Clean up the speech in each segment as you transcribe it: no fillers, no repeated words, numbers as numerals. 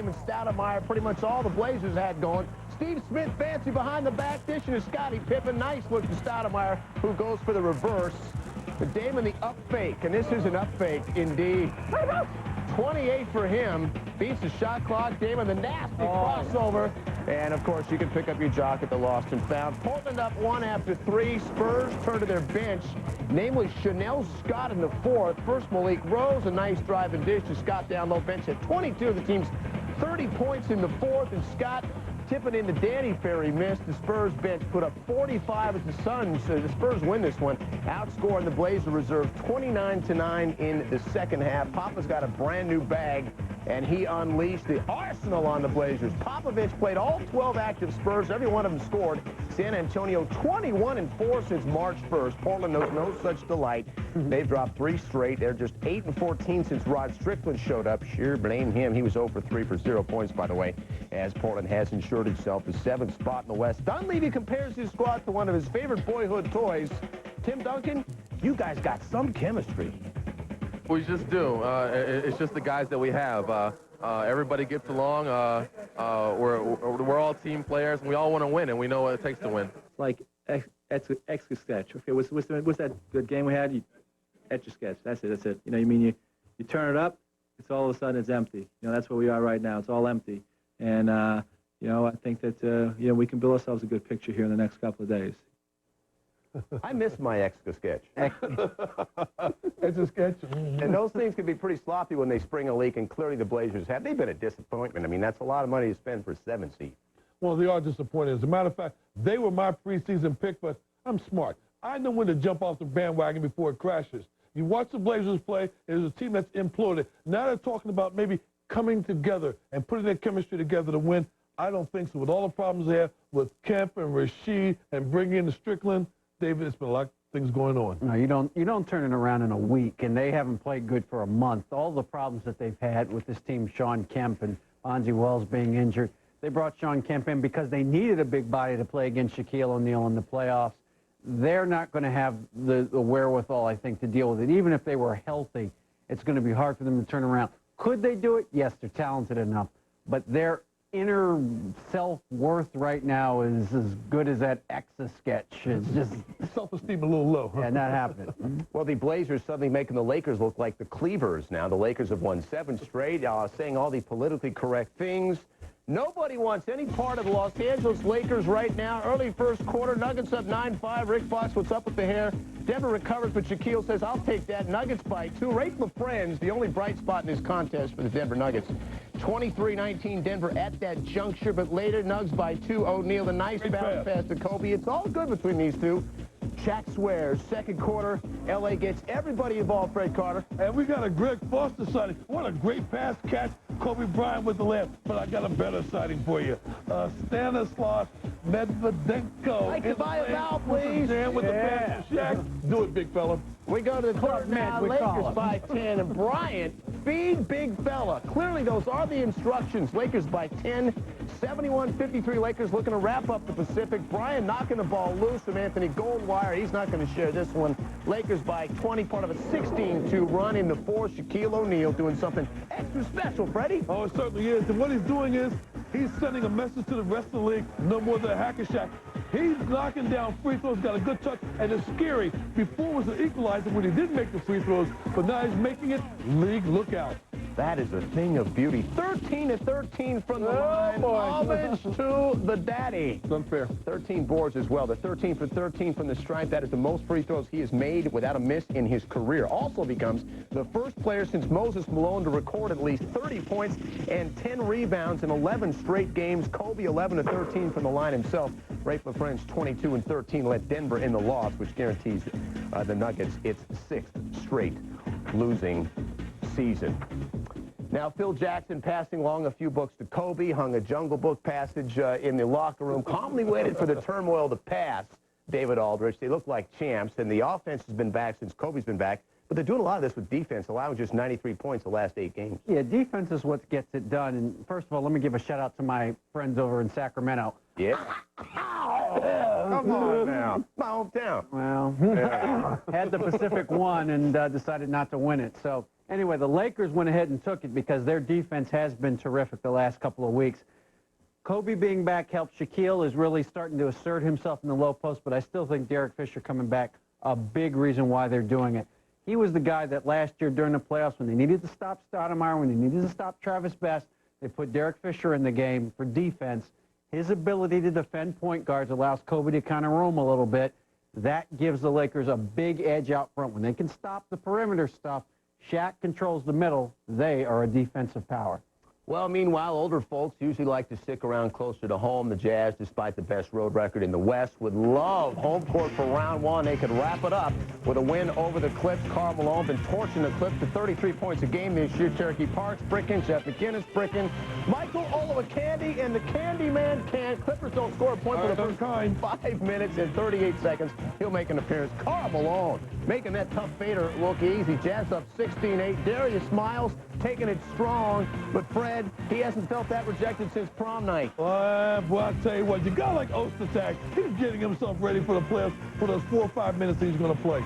and Stoudemire, pretty much all the Blazers had going. Steve Smith, fancy behind the back, dishing to Scottie Pippen. Nice look to Stoudemire, who goes for the reverse. But Damon, the up fake, and this is an up fake indeed. 28 for him. Beats the shot clock. Damon, the nasty crossover. And, of course, you can pick up your jock at the lost and found. Portland up 1 after 3. Spurs turn to their bench, namely Chanel Scott in the 4th. First, Malik Rose, a nice drive and dish to Scott down low. Bench at 22. The team's 30 points in the 4th, and Scott tipping into Danny Ferry missed. The Spurs bench put up 45 as the Suns. The Spurs win this one, outscoring the Blazer reserve 29-9 in the second half. Papa's got a brand new bag, and he unleashed the arsenal on the Blazers. Popovich played all 12 active Spurs. Every one of them scored. San Antonio 21-4 since March 1st. Portland knows no such delight. They've dropped 3 straight. They're just 8-14 since Rod Strickland showed up. Sure, blame him. He was 0 for 3 for 0 points, by the way, as Portland has ensured itself the 7th spot in the West. Dunleavy compares his squad to one of his favorite boyhood toys. Tim Duncan, you guys got some chemistry. We just do. It's just the guys that we have. Everybody gets along. We're all team players, and we all want to win, and we know what it takes to win. Like Etch-a-Sketch. Okay, what's that good game we had? You Etch-a-Sketch. That's it. You know, you turn it up, it's all of a sudden it's empty. You know, that's where we are right now. It's all empty. And, you know, I think that, you know, we can build ourselves a good picture here in the next couple of days. I miss my Etch-a-Sketch. Etch-a-Sketch. And those things can be pretty sloppy when they spring a leak, and clearly the Blazers have. They've been a disappointment. I mean, that's a lot of money to spend for 7 seed. Well, they are disappointed. As a matter of fact, they were my preseason pick, but I'm smart. I know when to jump off the bandwagon before it crashes. You watch the Blazers play, there's a team that's imploded. Now they're talking about maybe coming together and putting their chemistry together to win. I don't think so. With all the problems they have with Kemp and Rasheed and bringing in the Strickland, David, it's been a lot of things going on. No, you don't turn it around in a week, and they haven't played good for a month. All the problems that they've had with this team, Sean Kemp and Bonzi Wells being injured, they brought Sean Kemp in because they needed a big body to play against Shaquille O'Neal in the playoffs. They're not going to have the wherewithal, I think, to deal with it. Even if they were healthy, it's going to be hard for them to turn around. Could they do it? Yes, they're talented enough. But their inner self-worth right now is as good as that Etch-a-Sketch. It's just self-esteem a little low. Huh? And that happened. Well, the Blazers suddenly making the Lakers look like the Cleavers now. The Lakers have won 7 straight, saying all the politically correct things. Nobody wants any part of the Los Angeles Lakers right now. Early first quarter, Nuggets up 9-5. Rick Fox, what's up with the hair? Denver recovers, but Shaquille says, I'll take that. Nuggets by 2. Rafe LaFrentz, the only bright spot in this contest for the Denver Nuggets. 23-19 Denver at that juncture, but later Nugs by 2. O'Neal, the nice bounce pass to Kobe. It's all good between these two. Shaq swears. Second quarter, L.A. gets everybody involved, Fred Carter. And we got a Greg Foster sighting. What a great pass catch. Kobe Bryant with the left. But I got a better sighting for you. Stanislav Medvedenko. I can buy a foul, please. With the pass to Shaq. Do it, big fella. We go to the third now. Lakers by 10. And Bryant, feed big fella. Clearly, those are the instructions. Lakers by 10. 71-53 Lakers looking to wrap up the Pacific. Bryant knocking the ball loose from Anthony Goldwire. He's not going to share this one. Lakers by 20, part of a 16-2 run in the 4th. Shaquille O'Neal doing something extra special, Freddie. Oh, it certainly is. And what he's doing is he's sending a message to the rest of the league, no more than a hack and Shaq. He's knocking down free throws, got a good touch, and it's scary. Before was an equalizer when he didn't make the free throws, but now he's making it. League, look out. That is a thing of beauty. 13-13 from the line. Homage to the daddy. It's unfair. 13 boards as well. The 13 for 13 from the stripe. That is the most free throws he has made without a miss in his career. Also becomes the first player since Moses Malone to record at least 30 points and 10 rebounds in 11 straight games. Kobe 11-13 from the line himself. Rafe LaFrentz 22-13 led Denver in the loss, which guarantees the Nuggets its 6th straight losing season. Now, Phil Jackson passing along a few books to Kobe, hung a Jungle Book passage in the locker room, calmly waited for the turmoil to pass. David Aldridge, they look like champs, and the offense has been back since Kobe's been back. But they're doing a lot of this with defense, allowing just 93 points the last 8 games. Yeah, defense is what gets it done. And first of all, let me give a shout-out to my friends over in Sacramento. Yeah. Come on now. My hometown. Well, had the Pacific won and decided not to win it. So anyway, the Lakers went ahead and took it because their defense has been terrific the last couple of weeks. Kobe being back helps. Shaquille is really starting to assert himself in the low post, but I still think Derek Fisher coming back, a big reason why they're doing it. He was the guy that last year during the playoffs, when they needed to stop Stoudemire, when they needed to stop Travis Best, they put Derek Fisher in the game for defense. His ability to defend point guards allows Kobe to kind of roam a little bit. That gives the Lakers a big edge out front. When they can stop the perimeter stuff, Shaq controls the middle. They are a defensive power. Well, meanwhile, older folks usually like to stick around closer to home. The Jazz, despite the best road record in the West, would love home court for round one. They could wrap it up with a win over the Clips. Karl Malone been torching the Clips to 33 points a game this year. Cherokee Parks, Brickin, Jeff McInnes, Brickin, Michael Olowokandi, and the Candyman can. Clippers don't score a point for the first 5 minutes and 38 seconds. He'll make an appearance. Karl Malone making that tough fader look easy. Jazz up 16-8. Darius Miles taking it strong, but Fred, he hasn't felt that rejected since prom night. Well, I'll tell you what, you got like Ostertag, he's getting himself ready for the playoffs for those 4 or 5 minutes he's going to play.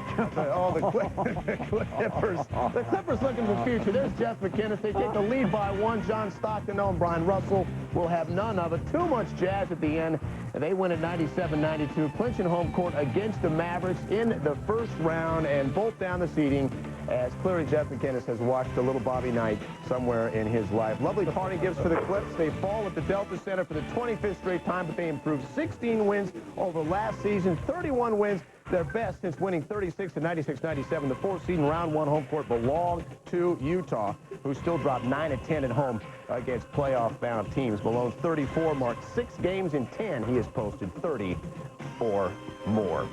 The Clippers looking for the future. There's Jeff McInnes. They take the lead by 1. John Stockton and Brian Russell will have none of it. Too much Jazz at the end. They win at 97-92, clinching home court against the Mavericks in the first round and bolt down the seeding, as clearly Jeff McInnes has watched a little Bobby Knight somewhere in his life. Lovely party gifts for the Clips. They fall at the Delta Center for the 25th straight time, but they improved 16 wins over last season, 31 wins, their best since winning 36 to 96-97. The 4th seed in round 1 home court belonged to Utah, who still dropped 9-10 at home against playoff-bound teams. Malone's 34 marked 6 games in 10. He has posted 30 or more.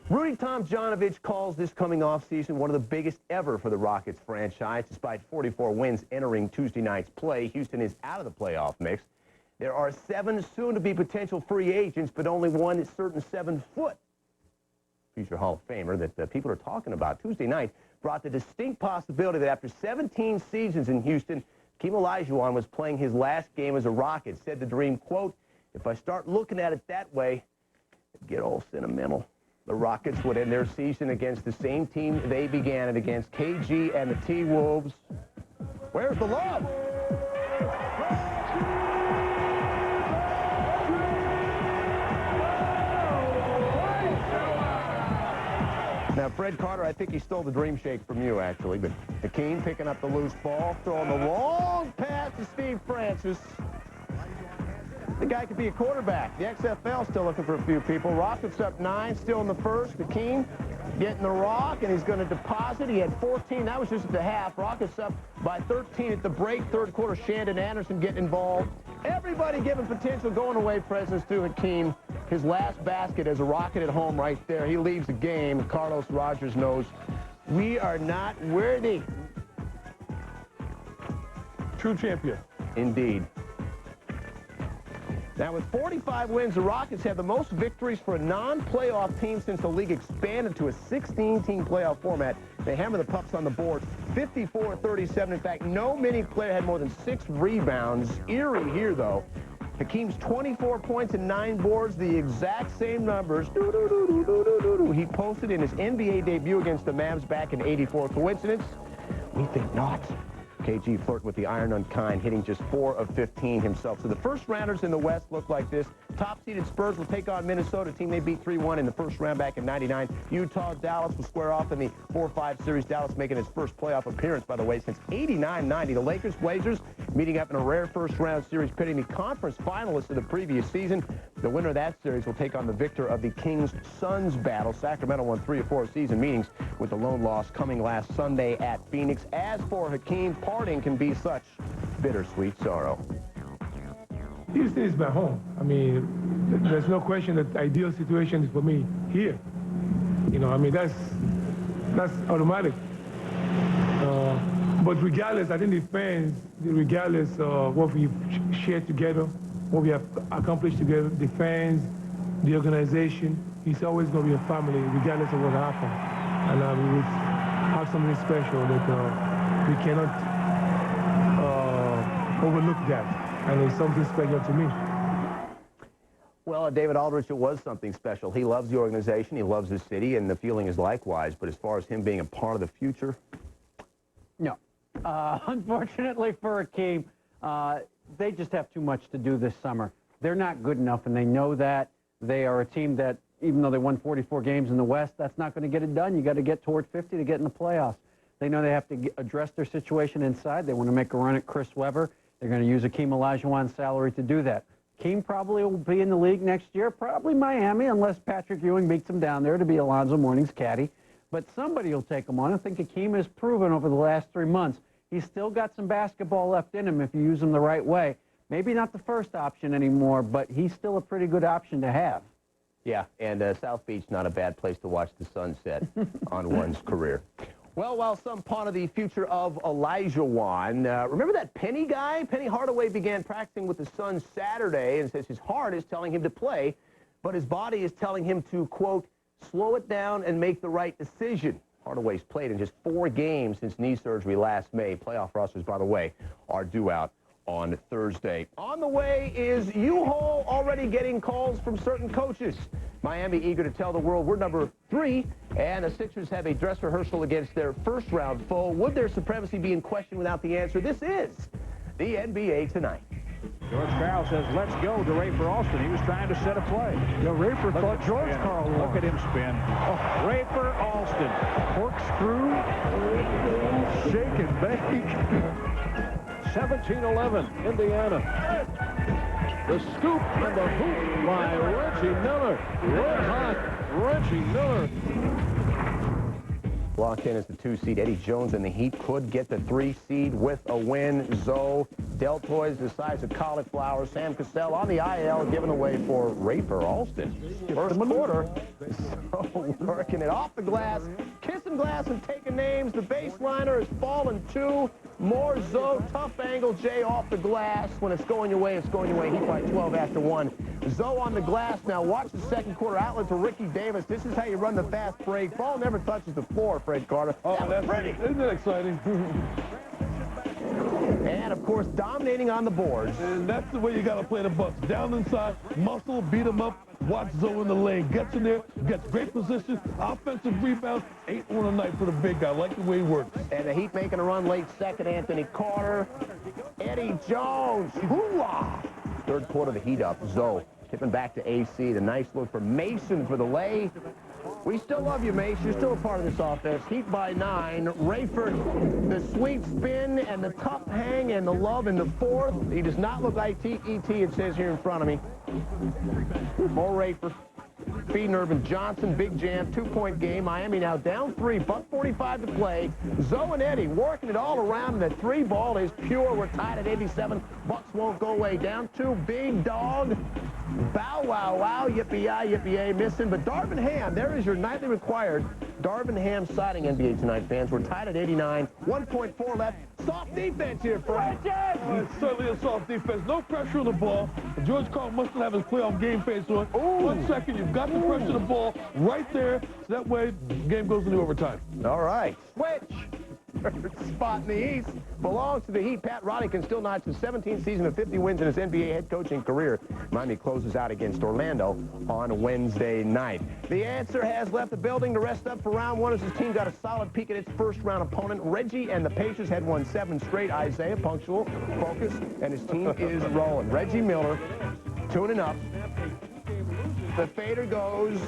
Rudy Tomjanovich calls this coming offseason one of the biggest ever for the Rockets franchise. Despite 44 wins entering Tuesday night's play, Houston is out of the playoff mix. There are 7 soon-to-be potential free agents, but only one certain 7-foot future Hall of Famer that people are talking about. Tuesday night brought the distinct possibility that after 17 seasons in Houston, Hakeem Olajuwon was playing his last game as a Rocket. Said the Dream, quote, "If I start looking at it that way, I'd get all sentimental." The Rockets would end their season against the same team they began it against, KG and the T-Wolves. Where's the love? Now, Fred Carter, I think he stole the Dream Shake from you, actually. But Hakeem picking up the loose ball, throwing the long pass to Steve Francis. The guy could be a quarterback. The XFL still looking for a few people. Rockets up 9, still in the first. Hakeem getting the rock, and he's going to deposit. He had 14. That was just at the half. Rockets up by 13 at the break. Third quarter, Shandon Anderson getting involved. Everybody giving potential going away presence to Hakeem. His last basket as a Rocket at home right there. He leaves the game. Carlos Rogers knows we are not worthy. True champion. Indeed. Now, with 45 wins, the Rockets have the most victories for a non-playoff team since the league expanded to a 16-team playoff format. They hammer the Pups on the board, 54-37. In fact, no mini player had more than 6 rebounds. Eerie here, though. Hakeem's 24 points and 9 boards, the exact same numbers he posted in his NBA debut against the Mavs back in '84. Coincidence? We think not. KG flirt with the iron unkind, hitting just 4 of 15 himself. So the first rounders in the West look like this. Top-seeded Spurs will take on Minnesota, a team they beat 3-1 in the first round back in '99. Utah, Dallas will square off in the 4-5 series. Dallas making its first playoff appearance, by the way, since '89-90. The Lakers, Blazers meeting up in a rare first-round series, pitting the conference finalists of the previous season. The winner of that series will take on the victor of the Kings-Suns battle. Sacramento won 3 of 4 season meetings, with the lone loss coming last Sunday at Phoenix. As for Hakeem, parting can be such bittersweet sorrow. Houston is my home. I mean, there's no question that the ideal situation is for me here. You know, I mean, that's automatic. But regardless, I think the fans, regardless of what we've shared together, what we have accomplished together, the fans, the organization, it's always going to be a family, regardless of what happens. And we would have something special that we cannot overlook that. And it's something special to me. Well, David Aldrich, it was something special. He loves the organization, he loves his city, and the feeling is likewise. But as far as him being a part of the future? No. Unfortunately for Akeem, they just have too much to do this summer. They're not good enough, and they know that. They are a team that, even though they won 44 games in the West, that's not going to get it done. You got to get toward 50 to get in the playoffs. They know they have to address their situation inside. They want to make a run at Chris Webber. They're going to use Akeem Olajuwon's salary to do that. Akeem probably will be in the league next year, probably Miami, unless Patrick Ewing beats him down there to be Alonzo Mourning's caddy. But somebody will take him on. I think Akeem has proven over the last 3 months he's still got some basketball left in him if you use him the right way. Maybe not the first option anymore, but he's still a pretty good option to have. Yeah, and South Beach, not a bad place to watch the sunset on one's career. Well, while some pawn of the future of Olajuwon, remember that Penny guy? Penny Hardaway began practicing with the Suns Saturday and says his heart is telling him to play, but his body is telling him to, quote, slow it down and make the right decision. Hardaway's played in just 4 games since knee surgery last May. Playoff rosters, by the way, are due out on Thursday. On the way is U-Haul already getting calls from certain coaches. Miami eager to tell the world we're number 3, and the Sixers have a dress rehearsal against their first-round foe. Would their supremacy be in question without the answer? This is the NBA Tonight. George Karl says, let's go to Rafer Alston. He was trying to set a play. Yeah, Rafer thought George Karl won. Look at him spin. Oh, Rafer Alston. Corkscrew, shake and bake. 17-11, Indiana. The scoop and the hoop by Reggie Miller. Red hot, Reggie Miller. Locked in as the 2 seed. Eddie Jones and the Heat could get the 3 seed with a win. Zoe, deltoids the size of cauliflower. Sam Cassell on the IL, given away for Rafer Alston. First quarter, so working it off the glass, kissing glass and taking names. The baseliner has fallen 2. More Zoe, tough angle, Jay off the glass. When it's going your way, it's going your way. Heat by 12 after 1. Zoe on the glass. Now watch the second quarter outlet to Ricky Davis. This is how you run the fast break. Ball never touches the floor, Fred Carter. Oh, that's pretty. Isn't that exciting? And, of course, dominating on the boards. And that's the way you got to play the Bucks. Down inside, muscle, beat them up, watch Zoe in the lane. Gets in there, gets great position, offensive rebounds, 8 on a night for the big guy. I like the way he works. And the Heat making a run late second, Anthony Carter. Eddie Jones, hoo-ah! Third quarter, the Heat up. Zoe tipping back to AC. The nice look for Mason for the lay. We still love you, Mace. You're still a part of this offense. Heat by 9. Rayford, the sweet spin and the tough hang and the love in the fourth. He does not look like E.T. it says here in front of me. More Rayford. Feeding Irvin Johnson, big jam, 2-point game. Miami now down 3, buck 45 to play. Zoe and Eddie working it all around, and the 3 ball is pure. We're tied at 87. Bucks won't go away. Down 2, big dog. Bow, wow, wow, yippee-yi, yippee-yay, missing. But Darvin Ham, there is your nightly required Darvin Ham sighting, NBA Tonight fans. We're tied at 89, 1.4 left. Soft defense here, Fred. It's certainly a soft defense. No pressure on the ball. George Karl must have his playoff game face on. Ooh. 1 second, you've got the pressure of the ball right there. So that way, the game goes into overtime. All right. Switch. Spot in the East belongs to the Heat. Pat Riley can still notch the 17th season of 50 wins in his NBA head coaching career. Miami closes out against Orlando on Wednesday night. The answer has left the building to rest up for round 1 as his team got a solid peek at its first-round opponent. Reggie and the Pacers had won 7 straight. Isaiah punctual, focused, and his team is rolling. Reggie Miller tuning up. The fader goes.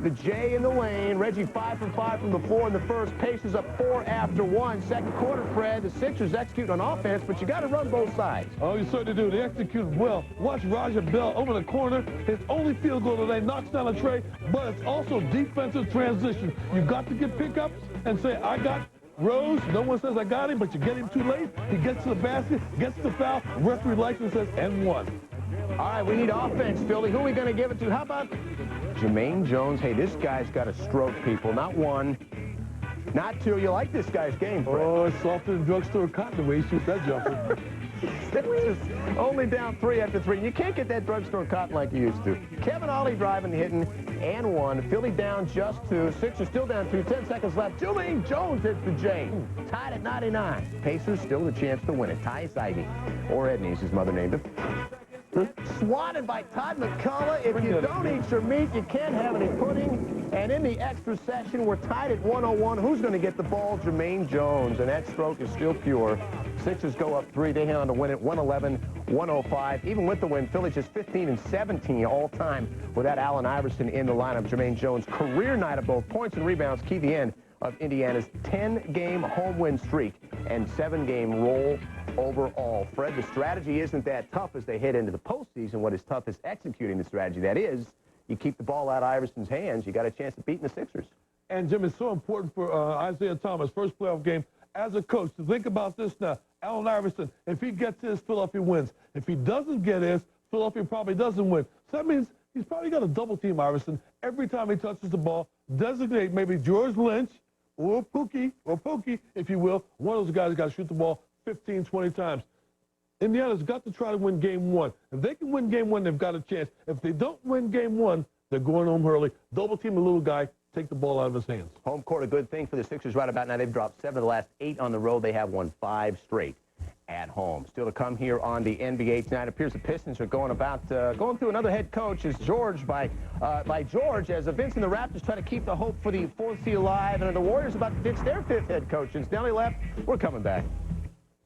The J in the lane. Reggie 5 for 5 from the floor in the first. Pacers up 4 after 1. Second quarter, Fred. The Sixers execute on offense, but you got to run both sides. Oh, you certainly do. They execute well. Watch Raja Bell over the corner. His only field goal today, knocks down a tray, but it's also defensive transition. You've got to get pickups and say, I got Rose. No one says I got him, but you get him too late. He gets to the basket, gets the foul. Referee likes it and says, and 1. All right, we need offense, Philly. Who are we going to give it to? How about Jermaine Jones? Hey, this guy's got to stroke people. Not 1, not 2. You like this guy's game, Fred. Oh, it's softer than drugstore cotton the way he shoots that jumper. Sixers only down 3 after 3. You can't get that drugstore cotton like you used to. Kevin Ollie driving, hitting, and 1. Philly down just 2. Sixers still down 2. 10 seconds left. Jermaine Jones hits the J. Tied at 99. Pacers still the chance to win it. Tyus Ivey, or Edney's his mother named him. Swatted by Todd McCullough. If you don't eat your meat, you can't have any pudding. And in the extra session, we're tied at 101. Who's going to get the ball? Jermaine Jones. And that stroke is still pure. Sixers go up 3. They hang on to win it 111-105. Even with the win, Philly just 15-17 all time without Allen Iverson in the lineup. Jermaine Jones, career night of both points and rebounds, key the end of Indiana's 10-game home win streak and 7-game roll overall. Fred, the strategy isn't that tough as they head into the postseason. What is tough is executing the strategy. That is, you keep the ball out of Iverson's hands, you got a chance of beating the Sixers. And, Jim, it's so important for Isaiah Thomas, first playoff game, as a coach, to think about this now. Allen Iverson, if he gets his, Philadelphia wins. If he doesn't get his, Philadelphia probably doesn't win. So that means he's probably got to double-team Iverson every time he touches the ball, designate maybe George Lynch or Pookie, if you will. One of those guys got to shoot the ball 15, 20 times. Indiana's got to try to win game 1. If they can win game 1, they've got a chance. If they don't win game 1, they're going home early. Double-team a little guy, take the ball out of his hands. Home court, a good thing for the Sixers right about now. They've dropped 7 of the last 8 on the road. They have won 5 straight at home. Still to come here on the NBA tonight. It appears the Pistons are going through another head coach as George as Vince and the Raptors try to keep the hope for the 4th seed alive, and the Warriors about to ditch their 5th head coach. And Snelly left. We're coming back.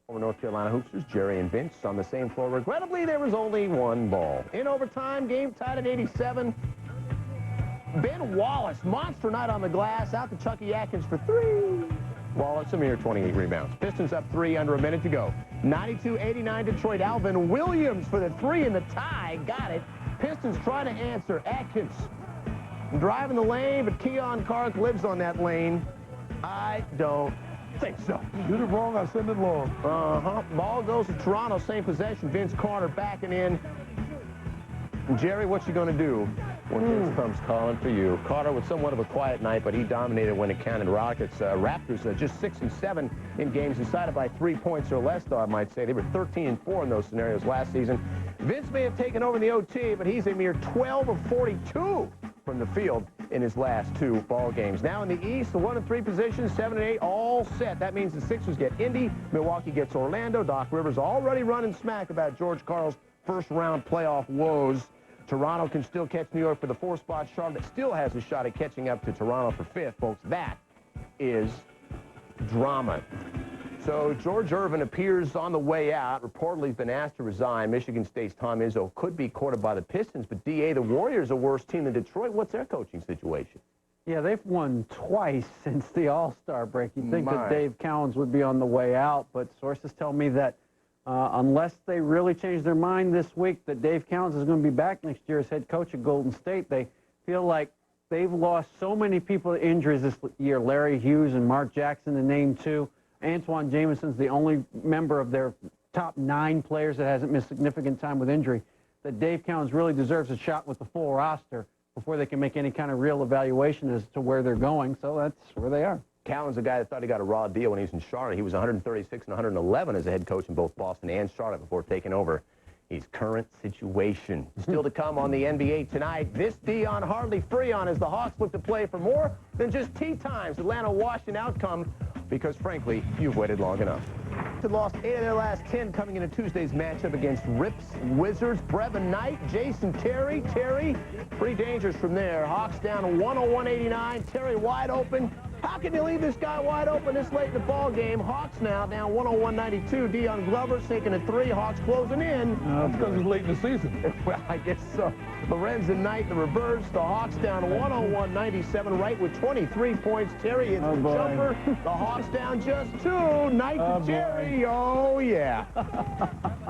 Former North Carolina Hoopsters, Jerry and Vince on the same floor. Regrettably, there was only one ball. In overtime, game tied at 87. Ben Wallace, monster night on the glass, out to Chucky Atkins for 3. Wallace, a mere 28 rebounds. Pistons up 3, under a minute to go. 92-89 Detroit. Alvin Williams for the 3 in the tie. Got it. Pistons trying to answer. Atkins driving the lane, but Keon Karth lives on that lane. I don't think so. Shoot it wrong, I send it long. Ball goes to Toronto, same possession. Vince Carter backing in. Jerry, what you going to do when Vince comes calling for you? Carter with somewhat of a quiet night, but he dominated when it counted. Rockets, Raptors just 6 and 7 in games decided by 3 points or less, though I might say. They were 13 and 4 in those scenarios last season. Vince may have taken over in the OT, but he's a mere 12 of 42 from the field in his last 2 ball games. Now in the East, the 1 and 3 positions, 7 and 8, all set. That means the Sixers get Indy, Milwaukee gets Orlando. Doc Rivers already running smack about George Karl's first-round playoff woes. Toronto can still catch New York for the 4th spot. Charlotte still has a shot at catching up to Toronto for 5th, folks. That is drama. So George Irvin appears on the way out. Reportedly has been asked to resign. Michigan State's Tom Izzo could be courted by the Pistons, but D.A., the Warriors, a worse team than Detroit. What's their coaching situation? Yeah, they've won twice since the All-Star break. You'd think that Dave Cowens would be on the way out, but sources tell me that unless they really change their mind this week that Dave Cowens is going to be back next year as head coach at Golden State, they feel like they've lost so many people to injuries this year. Larry Hughes and Mark Jackson to name 2. Antoine Jameson's the only member of their top 9 players that hasn't missed significant time with injury, that Dave Cowens really deserves a shot with the full roster before they can make any kind of real evaluation as to where they're going. So that's where they are. Cowens, a guy that thought he got a raw deal when he was in Charlotte. He was 136 and 111 as a head coach in both Boston and Charlotte before taking over his current situation. Still to come on the NBA tonight. This Dion hardly free on as the Hawks look to play for more than just tea times. Atlanta Washington outcome because, frankly, you've waited long enough. They lost 8 of their last 10 coming into Tuesday's matchup against Rips Wizards. Brevin Knight, Jason Terry. Terry, pretty dangerous from there. Hawks down 101-89. Terry wide open. How can you leave this guy wide open this late in the ball game? Hawks now down 101-92. Dion Glover sinking a 3. Hawks closing in. Because it's late in the season. Well, I guess so. Lorenz and Knight the reverse. The Hawks down 101-97. Wright with 23 points. Terry hits the jumper. The Hawks down just 2. Knight to Terry. Oh, yeah.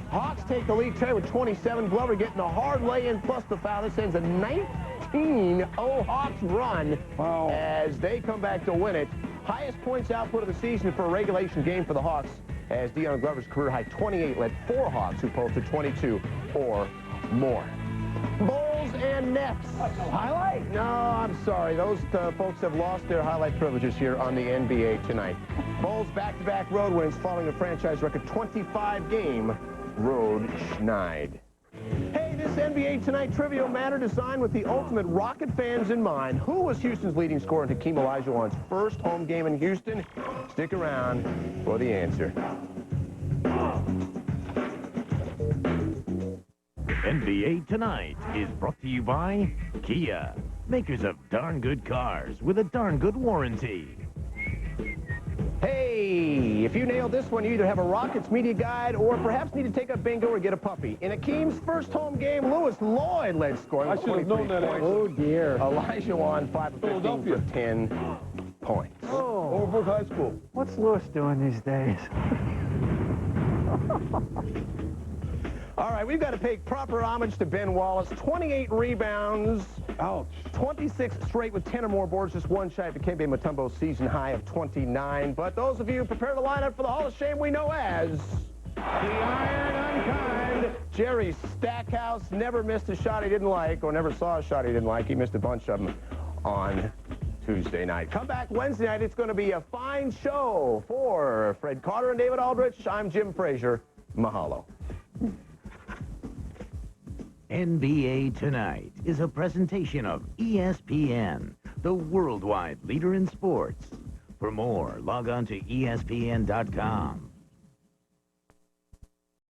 Hawks take the lead. Terry with 27. Glover getting a hard lay-in plus the foul. This ends a 19-0 Hawks run as they come back to win it. Highest points output of the season for a regulation game for the Hawks as Dion Glover's career high 28 led 4 Hawks who posted 22 or more. Bulls and Nets. Highlight? No, I'm sorry. Those folks have lost their highlight privileges here on the NBA tonight. Bulls back-to-back road wins following a franchise record 25-game road schneid. Hey, this NBA Tonight Trivial Matter designed with the ultimate Rocket fans in mind. Who was Houston's leading scorer in Hakeem Olajuwon's first home game in Houston? Stick around for the answer. NBA Tonight is brought to you by Kia, makers of darn good cars with a darn good warranty. Hey, if you nailed this one, you either have a Rockets media guide or perhaps need to take a bingo or get a puppy. In Akeem's first home game, Lewis Lloyd led scoring. I should have known that answer. Oh, dear. Elijah Wan, 5 of 15 Philadelphia. for 10 points. Overbrook High School. What's Lewis doing these days? All right, we've got to pay proper homage to Ben Wallace. 28 rebounds. Ouch. 26 straight with 10 or more boards, just one shy of Dikembe Mutombo's season high of 29. But those of you prepare to line up for the Hall of Shame we know as the Iron Unkind. Jerry Stackhouse never missed a shot he didn't like, or never saw a shot he didn't like. He missed a bunch of them on Tuesday night. Come back Wednesday night. It's going to be a fine show for Fred Carter and David Aldrich. I'm Jim Frazier. Mahalo. NBA Tonight is a presentation of ESPN, the worldwide leader in sports. For more, log on to ESPN.com.